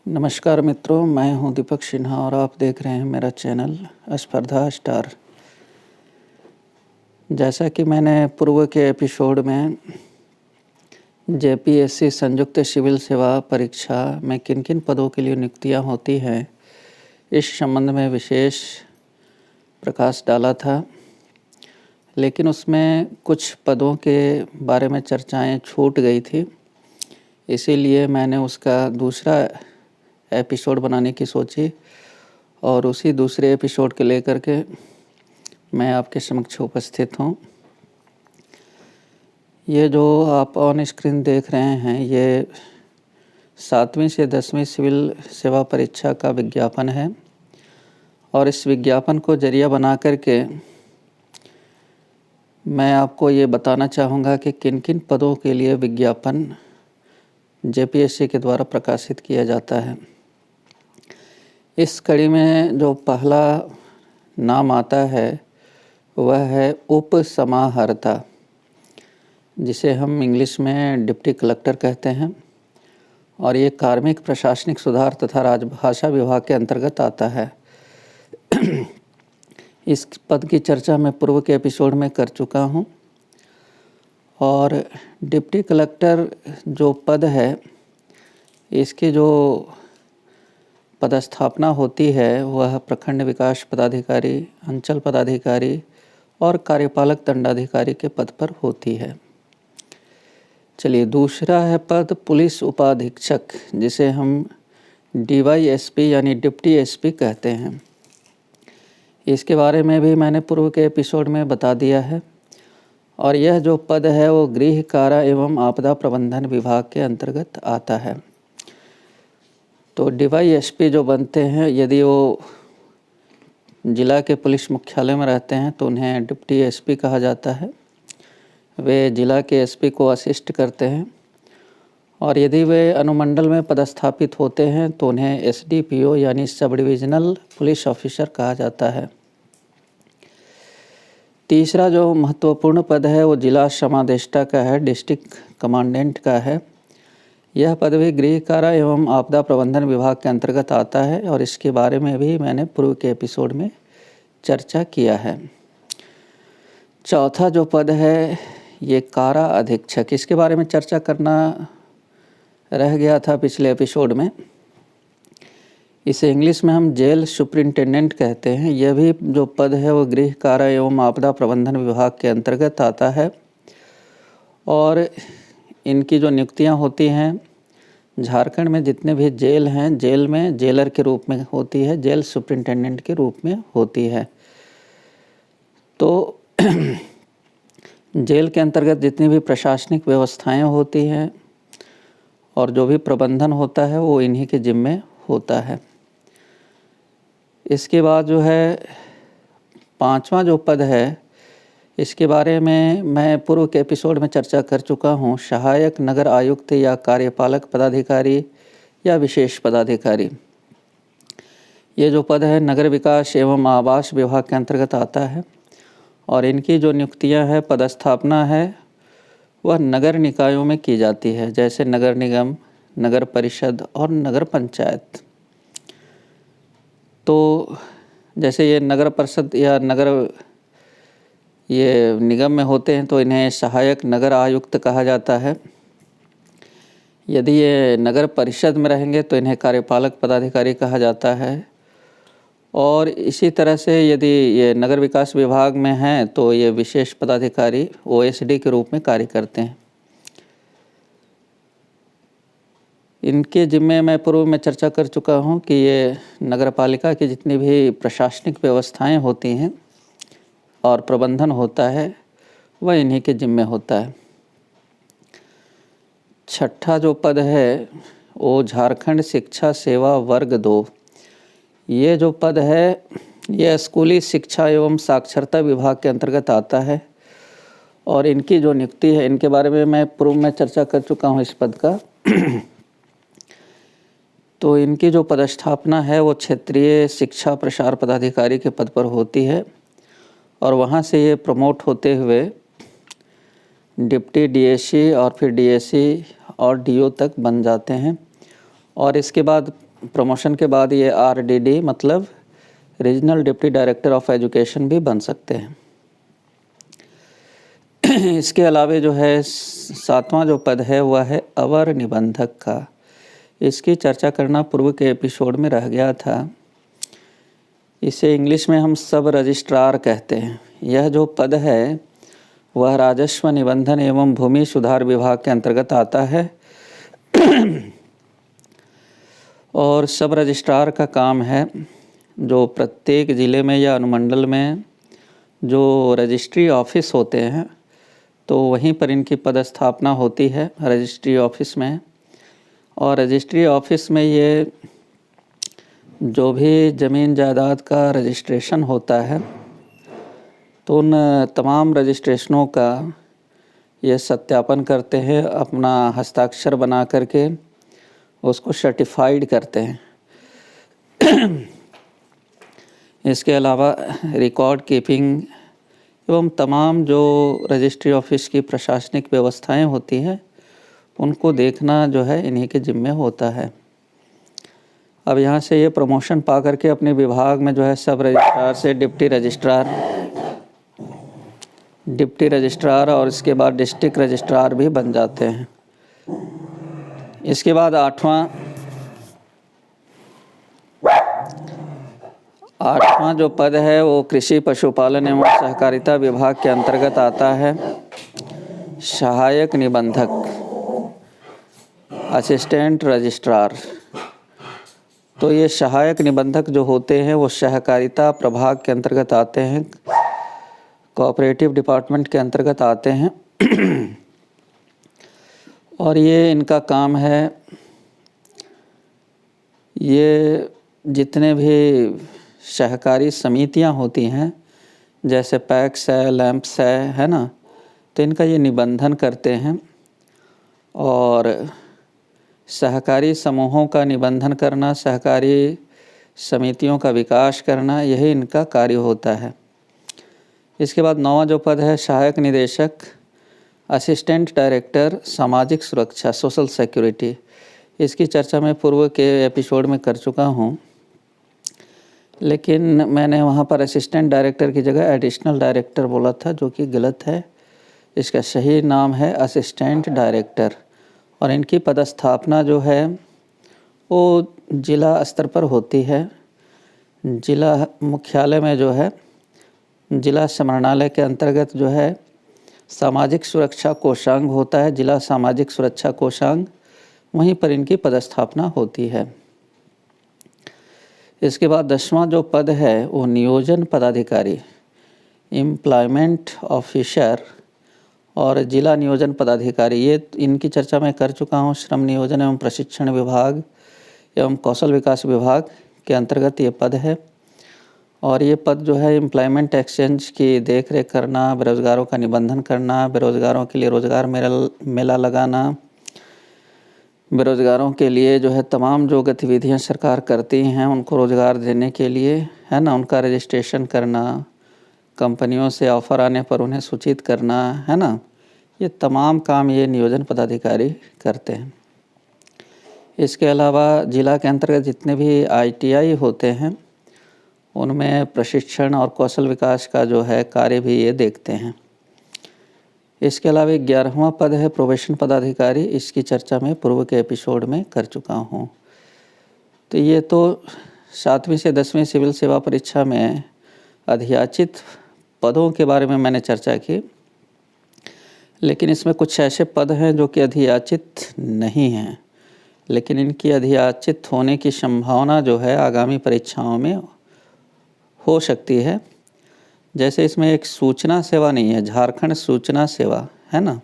नमस्कार मित्रों, मैं हूं दीपक सिन्हा और आप देख रहे हैं मेरा चैनल स्पर्धा स्टार। जैसा कि मैंने पूर्व के एपिसोड में जेपीएससी संयुक्त सिविल सेवा परीक्षा में किन किन पदों के लिए नियुक्तियां होती हैं, इस संबंध में विशेष प्रकाश डाला था, लेकिन उसमें कुछ पदों के बारे में चर्चाएं छूट गई थी। इसीलिए मैंने उसका दूसरा एपिसोड बनाने की सोची और उसी दूसरे एपिसोड के लेकर के मैं आपके समक्ष उपस्थित हूँ। ये जो आप ऑन स्क्रीन देख रहे हैं, ये 7वीं से 10वीं सिविल सेवा परीक्षा का विज्ञापन है और इस विज्ञापन को जरिया बना करके मैं आपको ये बताना चाहूँगा कि किन किन पदों के लिए विज्ञापन जेपीएससी के द्वारा प्रकाशित किया जाता है। इस कड़ी में जो पहला नाम आता है वह है उप समाहर्ता, जिसे हम इंग्लिश में डिप्टी कलेक्टर कहते हैं, और ये कार्मिक प्रशासनिक सुधार तथा राजभाषा विभाग के अंतर्गत आता है। इस पद की चर्चा मैं पूर्व के एपिसोड में कर चुका हूँ और डिप्टी कलेक्टर जो पद है, इसकी जो पदस्थापना होती है वह प्रखंड विकास पदाधिकारी, अंचल पदाधिकारी और कार्यपालक दंडाधिकारी के पद पर होती है। चलिए, दूसरा है पद पुलिस उपाधीक्षक, जिसे हम डीवाईएसपी यानी डिप्टी एसपी कहते हैं। इसके बारे में भी मैंने पूर्व के एपिसोड में बता दिया है और यह जो पद है वो गृह कारा एवं आपदा प्रबंधन विभाग के अंतर्गत आता है। तो डीवाईएसपी जो बनते हैं, यदि वो जिला के पुलिस मुख्यालय में रहते हैं तो उन्हें डिप्टी एसपी कहा जाता है। वे जिला के एसपी को असिस्ट करते हैं और यदि वे अनुमंडल में पदस्थापित होते हैं तो उन्हें एसडीपीओ यानी सब डिविजनल पुलिस ऑफिसर कहा जाता है। तीसरा जो महत्वपूर्ण पद है वो जिला समादेष्टा का है, डिस्ट्रिक्ट कमांडेंट का है। यह पद भी गृह कारा एवं आपदा प्रबंधन विभाग के अंतर्गत आता है और इसके बारे में भी मैंने पूर्व के एपिसोड में चर्चा किया है। चौथा जो पद है ये कारा अधीक्षक, इसके बारे में चर्चा करना रह गया था पिछले एपिसोड में। इसे इंग्लिश में हम जेल सुपरिंटेंडेंट कहते हैं। यह भी जो पद है वो गृह कारा एवं आपदा प्रबंधन विभाग के अंतर्गत आता है और इनकी जो नियुक्तियां होती हैं, झारखंड में जितने भी जेल हैं, जेल में जेलर के रूप में होती है, जेल सुपरिंटेंडेंट के रूप में होती है। तो जेल के अंतर्गत जितनी भी प्रशासनिक व्यवस्थाएं होती हैं और जो भी प्रबंधन होता है वो इन्हीं के जिम्मे होता है। इसके बाद जो है पांचवा जो पद है, इसके बारे में मैं पूर्व के एपिसोड में चर्चा कर चुका हूँ। सहायक नगर आयुक्त या कार्यपालक पदाधिकारी या विशेष पदाधिकारी, ये जो पद है नगर विकास एवं आवास विभाग के अंतर्गत आता है और इनकी जो नियुक्तियाँ हैं, पदस्थापना है, वह नगर निकायों में की जाती है, जैसे नगर निगम, नगर परिषद और नगर पंचायत। तो जैसे ये नगर परिषद या ये निगम में होते हैं तो इन्हें सहायक नगर आयुक्त कहा जाता है। यदि ये नगर परिषद में रहेंगे तो इन्हें कार्यपालक पदाधिकारी कहा जाता है और इसी तरह से यदि ये नगर विकास विभाग में हैं तो ये विशेष पदाधिकारी ओएसडी के रूप में कार्य करते हैं। इनके जिम्मे मैं पूर्व में चर्चा कर चुका हूँ कि ये नगर पालिका की जितनी भी प्रशासनिक व्यवस्थाएं होती हैं और प्रबंधन होता है वह इन्हीं के जिम्मे होता है। छठा जो पद है वो झारखंड शिक्षा सेवा वर्ग 2। ये जो पद है यह स्कूली शिक्षा एवं साक्षरता विभाग के अंतर्गत आता है और इनकी जो नियुक्ति है, इनके बारे में मैं पूर्व में चर्चा कर चुका हूँ इस पद का। तो इनकी जो पदस्थापना है वो क्षेत्रीय शिक्षा प्रसार पदाधिकारी के पद पर होती है और वहाँ से ये प्रमोट होते हुए डिप्टी डीएससी और फिर डीएससी और डीओ तक बन जाते हैं और इसके बाद प्रमोशन के बाद ये RDD मतलब regional deputy director of education भी बन सकते हैं। इसके अलावे जो है 7वां जो पद है वह है अवर निबंधक का। इसकी चर्चा करना पूर्व के एपिसोड में रह गया था। इसे इंग्लिश में हम सब रजिस्ट्रार कहते हैं। यह जो पद है वह राजस्व निबंधन एवं भूमि सुधार विभाग के अंतर्गत आता है और सब रजिस्ट्रार का काम है जो प्रत्येक ज़िले में या अनुमंडल में जो रजिस्ट्री ऑफिस होते हैं तो वहीं पर इनकी पदस्थापना होती है रजिस्ट्री ऑफिस में। और रजिस्ट्री ऑफिस में ये जो भी ज़मीन जायदाद का रजिस्ट्रेशन होता है तो उन तमाम रजिस्ट्रेशनों का ये सत्यापन करते हैं, अपना हस्ताक्षर बना करके उसको सर्टिफाइड करते हैं। इसके अलावा रिकॉर्ड कीपिंग एवं तमाम जो रजिस्ट्री ऑफिस की प्रशासनिक व्यवस्थाएं होती हैं उनको देखना जो है इन्हीं के जिम्मे होता है। अब यहाँ से ये प्रमोशन पा करके अपने विभाग में जो है सब रजिस्ट्रार से डिप्टी रजिस्ट्रार और इसके बाद डिस्ट्रिक्ट रजिस्ट्रार भी बन जाते हैं। इसके बाद आठवां जो पद है वो कृषि पशुपालन एवं सहकारिता विभाग के अंतर्गत आता है। सहायक निबंधक, असिस्टेंट रजिस्ट्रार। तो ये सहायक निबंधक जो होते हैं वो सहकारिता प्रभाग के अंतर्गत आते हैं, कोऑपरेटिव डिपार्टमेंट के अंतर्गत आते हैं। और ये इनका काम है, ये जितने भी सहकारी समितियां होती हैं जैसे पैक्स है, लैंप्स है ना, तो इनका ये निबंधन करते हैं। और सहकारी समूहों का निबंधन करना, सहकारी समितियों का विकास करना, यही इनका कार्य होता है। इसके बाद 9वां जो पद है सहायक निदेशक, असिस्टेंट डायरेक्टर सामाजिक सुरक्षा, सोशल सिक्योरिटी। इसकी चर्चा मैं पूर्व के एपिसोड में कर चुका हूँ, लेकिन मैंने वहाँ पर असिस्टेंट डायरेक्टर की जगह एडिशनल डायरेक्टर बोला था, जो कि गलत है। इसका सही नाम है असिस्टेंट डायरेक्टर। और इनकी पदस्थापना जो है वो जिला स्तर पर होती है। जिला मुख्यालय में जो है जिला समरणालय के अंतर्गत जो है सामाजिक सुरक्षा कोषांग होता है, जिला सामाजिक सुरक्षा कोषांग, वहीं पर इनकी पदस्थापना होती है। इसके बाद 10वां जो पद है वो नियोजन पदाधिकारी, एम्प्लॉयमेंट ऑफिसर और जिला नियोजन पदाधिकारी। ये इनकी चर्चा मैं कर चुका हूँ। श्रम नियोजन एवं प्रशिक्षण विभाग एवं कौशल विकास विभाग के अंतर्गत ये पद है। और ये पद जो है एम्प्लॉयमेंट एक्सचेंज की देख रेख करना, बेरोज़गारों का निबंधन करना, बेरोज़गारों के लिए रोज़गार मेला लगाना, बेरोज़गारों के लिए जो है तमाम जो गतिविधियां सरकार करती हैं उनको रोज़गार देने के लिए, है ना, उनका रजिस्ट्रेशन करना, कंपनियों से ऑफ़र आने पर उन्हें सूचित करना, है ना, ये तमाम काम ये नियोजन पदाधिकारी करते हैं। इसके अलावा जिला के अंतर्गत जितने भी ITI होते हैं उनमें प्रशिक्षण और कौशल विकास का जो है कार्य भी ये देखते हैं। इसके अलावा 11वां पद है प्रोबेशन पदाधिकारी। इसकी चर्चा मैं पूर्व के एपिसोड में कर चुका हूँ। तो ये तो 7वीं से 10वीं सिविल सेवा परीक्षा में अधियाचित पदों के बारे में मैंने चर्चा की, लेकिन इसमें कुछ ऐसे पद हैं जो कि अधियाचित नहीं हैं, लेकिन इनकी अधियाचित होने की संभावना जो है आगामी परीक्षाओं में हो सकती है। जैसे इसमें एक सूचना सेवा नहीं है, झारखंड सूचना सेवा, है ना,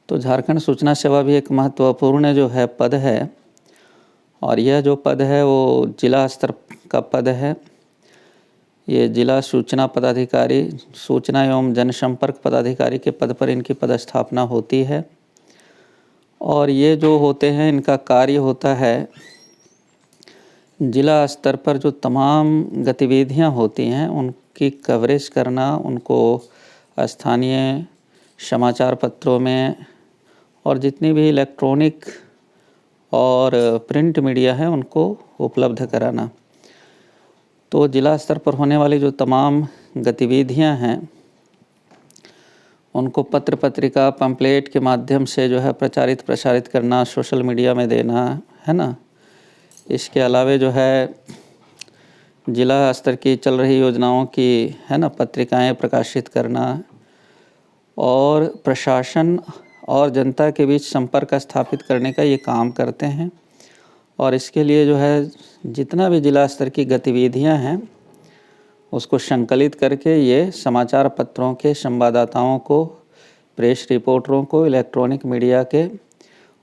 तो झारखंड सूचना सेवा भी एक महत्वपूर्ण जो है पद है। और यह जो पद है वो जिला स्तर का पद है। ये जिला सूचना पदाधिकारी, सूचना एवं जनसंपर्क पदाधिकारी के पद पर इनकी पदस्थापना होती है। और ये जो होते हैं इनका कार्य होता है जिला स्तर पर जो तमाम गतिविधियां होती हैं उनकी कवरेज करना, उनको स्थानीय समाचार पत्रों में और जितनी भी इलेक्ट्रॉनिक और प्रिंट मीडिया है उनको उपलब्ध कराना। तो जिला स्तर पर होने वाली जो तमाम गतिविधियां हैं उनको पत्र पत्रिका पम्पलेट के माध्यम से जो है प्रसारित करना, सोशल मीडिया में देना, है ना। इसके अलावे जो है जिला स्तर की चल रही योजनाओं की, है ना, पत्रिकाएं प्रकाशित करना और प्रशासन और जनता के बीच संपर्क स्थापित करने का ये काम करते हैं। और इसके लिए जो है जितना भी जिला स्तर की गतिविधियां हैं उसको संकलित करके ये समाचार पत्रों के संवाददाताओं को, प्रेस रिपोर्टरों को, इलेक्ट्रॉनिक मीडिया के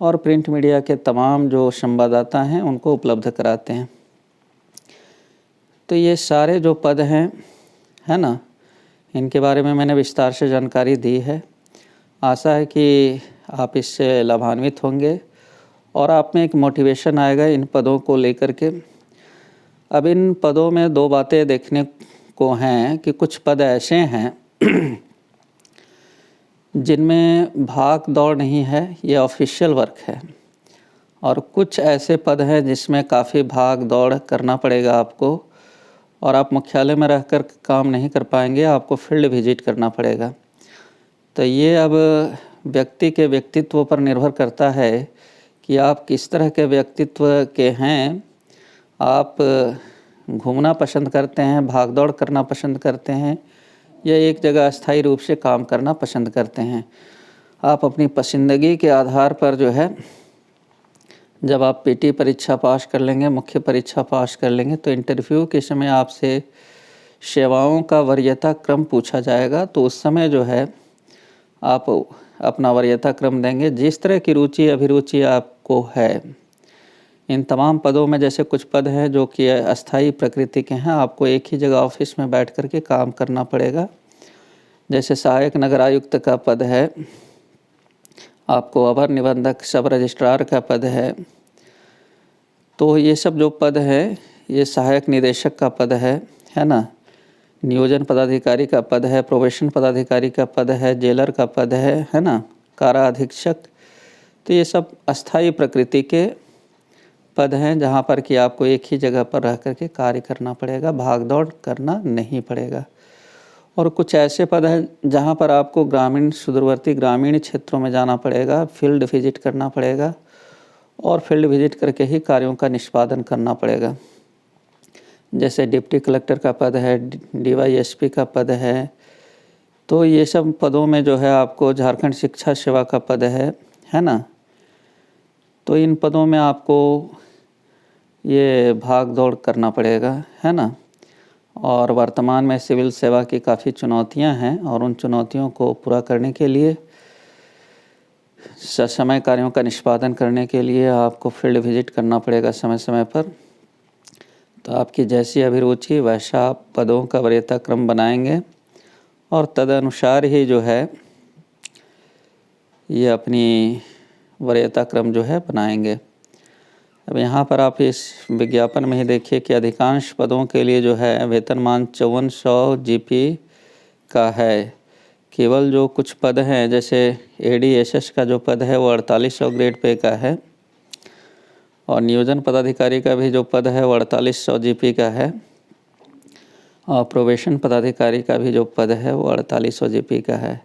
और प्रिंट मीडिया के तमाम जो संवाददाता हैं उनको उपलब्ध कराते हैं। तो ये सारे जो पद हैं, है ना, इनके बारे में मैंने विस्तार से जानकारी दी है। आशा है कि आप इससे लाभान्वित होंगे और आप में एक मोटिवेशन आएगा इन पदों को लेकर के। अब इन पदों में दो बातें देखने को हैं कि कुछ पद ऐसे हैं जिनमें भाग दौड़ नहीं है, ये ऑफिशियल वर्क है, और कुछ ऐसे पद हैं जिसमें काफ़ी भाग दौड़ करना पड़ेगा आपको और आप मुख्यालय में रहकर काम नहीं कर पाएंगे, आपको फील्ड विजिट करना पड़ेगा। तो ये अब व्यक्ति के व्यक्तित्व पर निर्भर करता है कि आप किस तरह के व्यक्तित्व के हैं। आप घूमना पसंद करते हैं, भागदौड़ करना पसंद करते हैं, या एक जगह अस्थायी रूप से काम करना पसंद करते हैं। आप अपनी पसंदगी के आधार पर जो है जब आप पीटी परीक्षा पास कर लेंगे, मुख्य परीक्षा पास कर लेंगे, तो इंटरव्यू के समय आपसे सेवाओं का वरीयता क्रम पूछा जाएगा। तो उस समय जो है आप अपना वरीयता क्रम देंगे जिस तरह की रुचि अभिरुचि आपको है। इन तमाम पदों में जैसे कुछ पद हैं जो कि अस्थायी प्रकृति के हैं, आपको एक ही जगह ऑफिस में बैठ कर के काम करना पड़ेगा। जैसे सहायक नगर आयुक्त का पद है, आपको अवर निबंधक सब रजिस्ट्रार का पद है। तो ये सब जो पद है, ये सहायक निदेशक का पद है ना, नियोजन पदाधिकारी का पद है, प्रोबेशन पदाधिकारी का पद है, जेलर का पद है ना, कारा अधीक्षक। तो ये सब अस्थायी प्रकृति के पद हैं जहाँ पर कि आपको एक ही जगह पर रह कर के कार्य करना पड़ेगा, भागदौड़ करना नहीं पड़ेगा। और कुछ ऐसे पद हैं जहाँ पर आपको सुदूरवर्ती ग्रामीण क्षेत्रों में जाना पड़ेगा, फील्ड विजिट करना पड़ेगा और फील्ड विजिट करके ही कार्यों का निष्पादन करना पड़ेगा। जैसे डिप्टी कलेक्टर का पद है, डीवाईएसपी का पद है। तो ये सब पदों में जो है आपको झारखंड शिक्षा सेवा का पद है ना। तो इन पदों में आपको ये भाग दौड़ करना पड़ेगा, है ना। और वर्तमान में सिविल सेवा की काफ़ी चुनौतियां हैं और उन चुनौतियों को पूरा करने के लिए, समय कार्यों का निष्पादन करने के लिए आपको फील्ड विजिट करना पड़ेगा समय समय पर। तो आपकी जैसी अभिरुचि वैसा आप पदों का वरीयता क्रम बनाएंगे और तदनुसार ही जो है ये अपनी वरीयता क्रम जो है बनाएंगे। अब यहाँ पर आप इस विज्ञापन में ही देखिए कि अधिकांश पदों के लिए जो है वेतनमान 5400 जीपी का है। केवल जो कुछ पद हैं जैसे एडीएसएस का जो पद है वो 4800 ग्रेड पे का है और नियोजन पदाधिकारी का भी जो पद है वो 4800 जीपी का है और प्रोबेशन पदाधिकारी का भी जो पद है वो 4800 जीपी का है।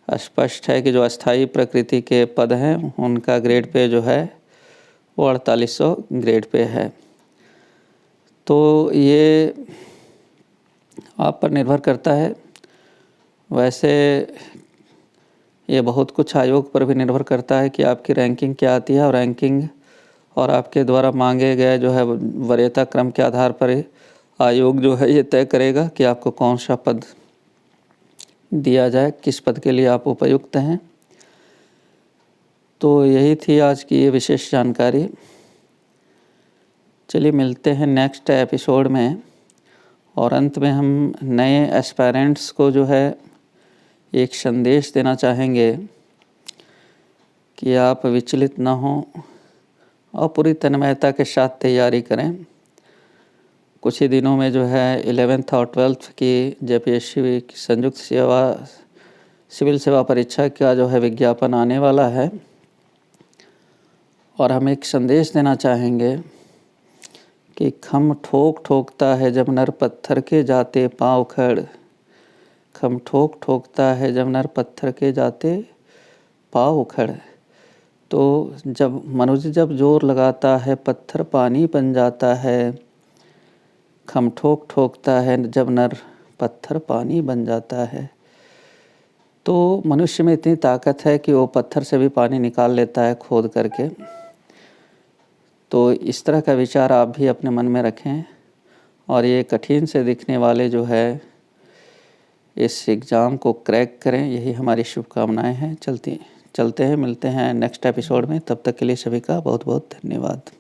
स्पष्ट है कि जो अस्थायी प्रकृति के पद हैं उनका ग्रेड पे जो है वो 4800 ग्रेड पे है। तो ये आप पर निर्भर करता है। वैसे ये बहुत कुछ आयोग पर भी निर्भर करता है कि आपकी रैंकिंग क्या आती है और रैंकिंग और आपके द्वारा मांगे गए जो है वरीयता क्रम के आधार पर आयोग जो है ये तय करेगा कि आपको कौन सा पद दिया जाए, किस पद के लिए आप उपयुक्त हैं। तो यही थी आज की ये विशेष जानकारी। चलिए मिलते हैं नेक्स्ट एपिसोड में और अंत में हम नए एस्पायरेंट्स को जो है एक संदेश देना चाहेंगे कि आप विचलित ना हों और पूरी तन्मयता के साथ तैयारी करें। कुछ ही दिनों में जो है 11th और 12th की जेपीएससी की संयुक्त सिविल सेवा परीक्षा का जो है विज्ञापन आने वाला है और हम एक संदेश देना चाहेंगे कि खम ठोक ठोकता है जब नर पत्थर के जाते पाँव उखड़, खम ठोक ठोकता है जब नर पत्थर के जाते पाँव उखड़। तो जब मनुष्य जब जोर लगाता है पत्थर पानी बन जाता है, खम ठोक ठोकता है जब नर पत्थर पानी बन जाता है। तो मनुष्य में इतनी ताकत है कि वो पत्थर से भी पानी निकाल लेता है खोद करके। तो इस तरह का विचार आप भी अपने मन में रखें और ये कठिन से दिखने वाले जो है इस एग्ज़ाम को क्रैक करें, यही हमारी शुभकामनाएं हैं। चलते हैं, मिलते हैं नेक्स्ट एपिसोड में। तब तक के लिए सभी का बहुत बहुत धन्यवाद।